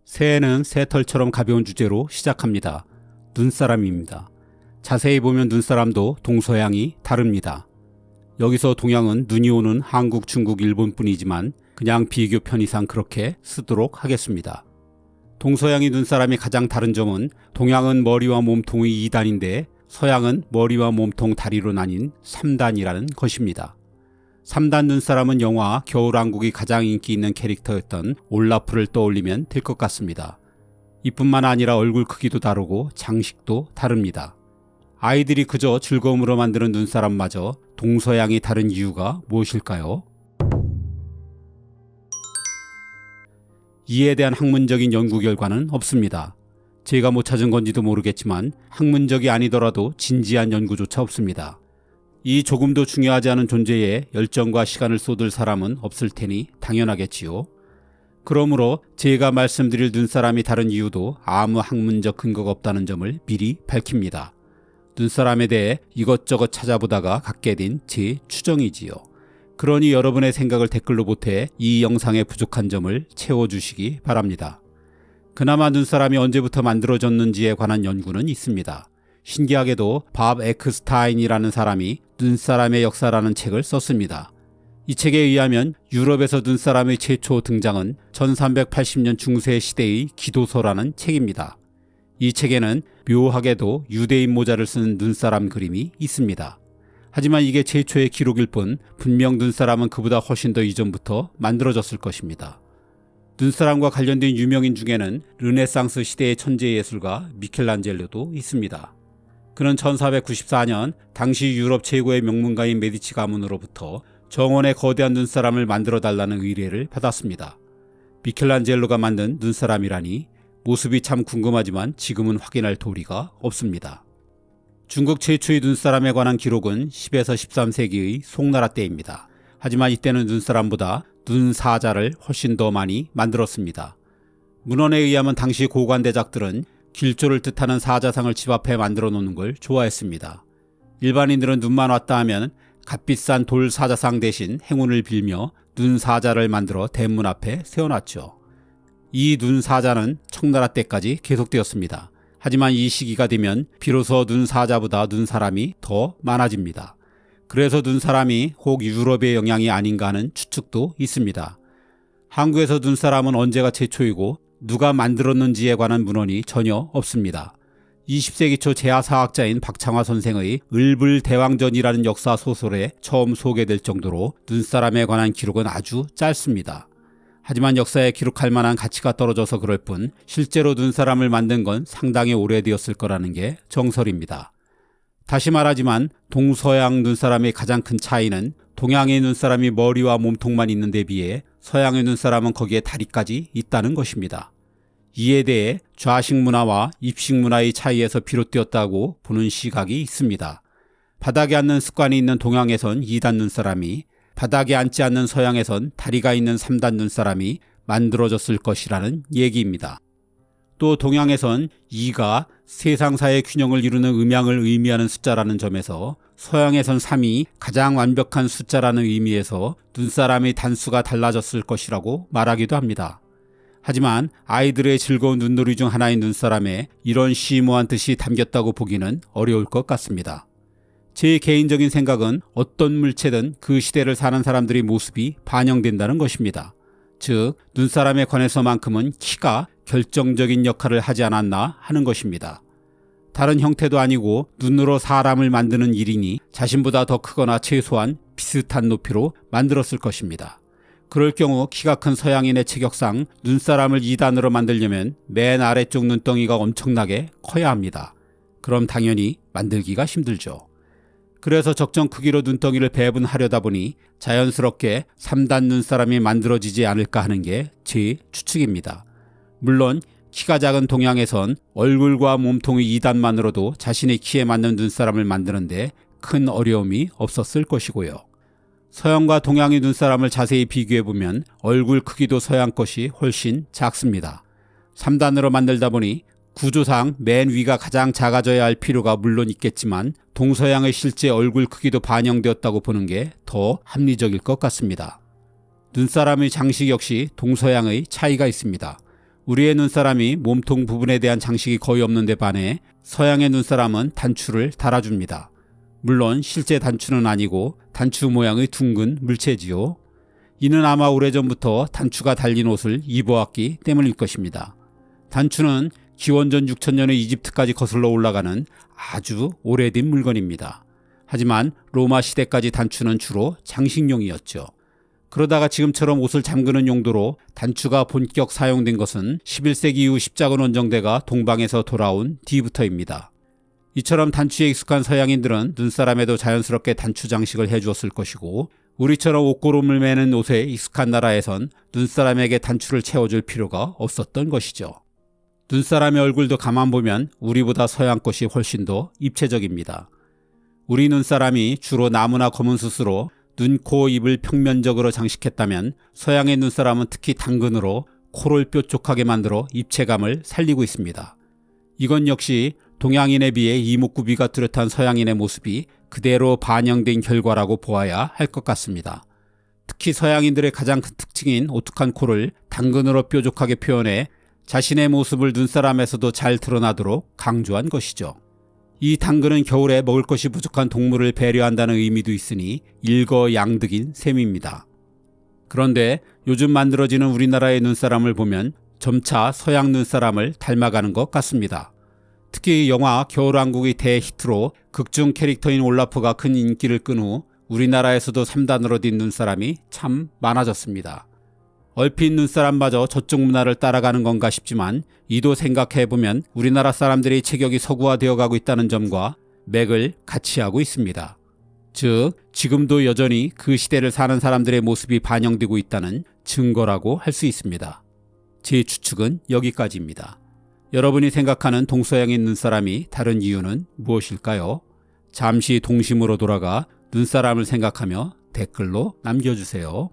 새해는 새털처럼 가벼운 주제로 시작합니다. 눈사람입니다. 자세히 보면 눈사람도 동서양이 다릅니다. 여기서 동양은 눈이 오는 한국, 중국, 일본뿐이지만 그냥 비교 편의상 그렇게 쓰도록 하겠습니다. 동서양의 눈사람이 가장 다른 점은 동양은 머리와 몸통의 2단인데 서양은 머리와 몸통 다리로 나뉜 3단이라는 것입니다. 3단 눈사람은 영화 겨울왕국이 가장 인기 있는 캐릭터였던 올라프를 떠올리면 될 것 같습니다. 이뿐만 아니라 얼굴 크기도 다르고 장식도 다릅니다. 아이들이 그저 즐거움으로 만드는 눈사람마저 동서양이 다른 이유가 무엇일까요? 이에 대한 학문적인 연구 결과는 없습니다. 제가 못 찾은 건지도 모르겠지만 학문적이 아니더라도 진지한 연구조차 없습니다. 이 조금도 중요하지 않은 존재에 열정과 시간을 쏟을 사람은 없을 테니 당연하겠지요. 그러므로 제가 말씀드릴 눈사람이 다른 이유도 아무 학문적 근거가 없다는 점을 미리 밝힙니다. 눈사람에 대해 이것저것 찾아보다가 갖게 된 제 추정이지요. 그러니 여러분의 생각을 댓글로 보태 이 영상의 부족한 점을 채워주시기 바랍니다. 그나마 눈사람이 언제부터 만들어졌는지에 관한 연구는 있습니다. 신기하게도 밥 에크스타인이라는 사람이 눈사람의 역사라는 책을 썼습니다. 이 책에 의하면 유럽에서 눈사람의 최초 등장은 1380년 중세 시대의 기도서라는 책입니다. 이 책에는 묘하게도 유대인 모자를 쓴 눈사람 그림이 있습니다. 하지만 이게 최초의 기록일 뿐 분명 눈사람은 그보다 훨씬 더 이전부터 만들어졌을 것입니다. 눈사람과 관련된 유명인 중에는 르네상스 시대의 천재 예술가 미켈란젤로도 있습니다. 그는 1494년 당시 유럽 최고의 명문가인 메디치 가문으로부터 정원의 거대한 눈사람을 만들어 달라는 의뢰를 받았습니다. 미켈란젤로가 만든 눈사람이라니 모습이 참 궁금하지만 지금은 확인할 도리가 없습니다. 중국 최초의 눈사람에 관한 기록은 10에서 13세기의 송나라 때입니다. 하지만 이때는 눈사람보다 눈사자를 훨씬 더 많이 만들었습니다. 문헌에 의하면 당시 고관대작들은 길조를 뜻하는 사자상을 집 앞에 만들어 놓는 걸 좋아했습니다. 일반인들은 눈만 왔다 하면 값비싼 돌 사자상 대신 행운을 빌며 눈사자를 만들어 대문 앞에 세워놨죠. 이 눈사자는 청나라 때까지 계속되었습니다. 하지만 이 시기가 되면 비로소 눈사자보다 눈사람이 더 많아집니다. 그래서 눈사람이 혹 유럽의 영향이 아닌가 하는 추측도 있습니다. 한국에서 눈사람은 언제가 최초이고 누가 만들었는지에 관한 문헌이 전혀 없습니다. 20세기 초 재화사학자인 박창화 선생의 을불대왕전이라는 역사 소설에 처음 소개될 정도로 눈사람에 관한 기록은 아주 짧습니다. 하지만 역사에 기록할 만한 가치가 떨어져서 그럴 뿐 실제로 눈사람을 만든 건 상당히 오래되었을 거라는 게 정설입니다. 다시 말하지만 동서양 눈사람의 가장 큰 차이는 동양의 눈사람이 머리와 몸통만 있는 데 비해 서양의 눈사람은 거기에 다리까지 있다는 것입니다. 이에 대해 좌식 문화와 입식 문화의 차이에서 비롯되었다고 보는 시각이 있습니다. 바닥에 앉는 습관이 있는 동양에선 2단 눈사람이, 바닥에 앉지 않는 서양에선 다리가 있는 3단 눈사람이 만들어졌을 것이라는 얘기입니다. 또 동양에선 2가 세상사의 균형을 이루는 음양을 의미하는 숫자라는 점에서 서양에선 3이 가장 완벽한 숫자라는 의미에서 눈사람의 단수가 달라졌을 것이라고 말하기도 합니다. 하지만 아이들의 즐거운 눈놀이 중 하나인 눈사람에 이런 심오한 뜻이 담겼다고 보기는 어려울 것 같습니다. 제 개인적인 생각은 어떤 물체든 그 시대를 사는 사람들의 모습이 반영된다는 것입니다. 즉, 눈사람에 관해서만큼은 키가 결정적인 역할을 하지 않았나 하는 것입니다. 다른 형태도 아니고 눈으로 사람을 만드는 일이니 자신보다 더 크거나 최소한 비슷한 높이로 만들었을 것입니다. 그럴 경우 키가 큰 서양인의 체격상 눈사람을 2단으로 만들려면 맨 아래쪽 눈덩이가 엄청나게 커야 합니다. 그럼 당연히 만들기가 힘들죠. 그래서 적정 크기로 눈덩이를 배분하려다 보니 자연스럽게 3단 눈사람이 만들어지지 않을까 하는 게 제 추측입니다. 물론 키가 작은 동양에선 얼굴과 몸통의 2단만으로도 자신의 키에 맞는 눈사람을 만드는데 큰 어려움이 없었을 것이고요. 서양과 동양의 눈사람을 자세히 비교해보면 얼굴 크기도 서양 것이 훨씬 작습니다. 3단으로 만들다 보니 구조상 맨 위가 가장 작아져야 할 필요가 물론 있겠지만 동서양의 실제 얼굴 크기도 반영되었다고 보는 게 더 합리적일 것 같습니다. 눈사람의 장식 역시 동서양의 차이가 있습니다. 우리의 눈사람이 몸통 부분에 대한 장식이 거의 없는데 반해 서양의 눈사람은 단추를 달아줍니다. 물론 실제 단추는 아니고 단추 모양의 둥근 물체지요. 이는 아마 오래전부터 단추가 달린 옷을 입어왔기 때문일 것입니다. 단추는 기원전 6000년의 이집트까지 거슬러 올라가는 아주 오래된 물건입니다. 하지만 로마 시대까지 단추는 주로 장식용이었죠. 그러다가 지금처럼 옷을 잠그는 용도로 단추가 본격 사용된 것은 11세기 이후 십자군 원정대가 동방에서 돌아온 뒤부터입니다. 이처럼 단추에 익숙한 서양인들은 눈사람에도 자연스럽게 단추 장식을 해주었을 것이고, 우리처럼 옷고름을 매는 옷에 익숙한 나라에선 눈사람에게 단추를 채워줄 필요가 없었던 것이죠. 눈사람의 얼굴도 가만 보면 우리보다 서양 것이 훨씬 더 입체적입니다. 우리 눈사람이 주로 나무나 검은 숯으로 눈, 코, 입을 평면적으로 장식했다면 서양의 눈사람은 특히 당근으로 코를 뾰족하게 만들어 입체감을 살리고 있습니다. 이건 역시 동양인에 비해 이목구비가 뚜렷한 서양인의 모습이 그대로 반영된 결과라고 보아야 할 것 같습니다. 특히 서양인들의 가장 큰 특징인 오뚝한 코를 당근으로 뾰족하게 표현해 자신의 모습을 눈사람에서도 잘 드러나도록 강조한 것이죠. 이 당근은 겨울에 먹을 것이 부족한 동물을 배려한다는 의미도 있으니 일거양득인 셈입니다. 그런데 요즘 만들어지는 우리나라의 눈사람을 보면 점차 서양 눈사람을 닮아가는 것 같습니다. 특히 영화 겨울왕국의 대히트로 극중 캐릭터인 올라프가 큰 인기를 끈 후 우리나라에서도 3단으로 뛴 눈사람이 참 많아졌습니다. 얼핏 눈사람마저 저쪽 문화를 따라가는 건가 싶지만 이도 생각해보면 우리나라 사람들의 체격이 서구화되어 가고 있다는 점과 맥을 같이 하고 있습니다. 즉, 지금도 여전히 그 시대를 사는 사람들의 모습이 반영되고 있다는 증거라고 할 수 있습니다. 제 추측은 여기까지입니다. 여러분이 생각하는 동서양인 눈사람이 다른 이유는 무엇일까요? 잠시 동심으로 돌아가 눈사람을 생각하며 댓글로 남겨주세요.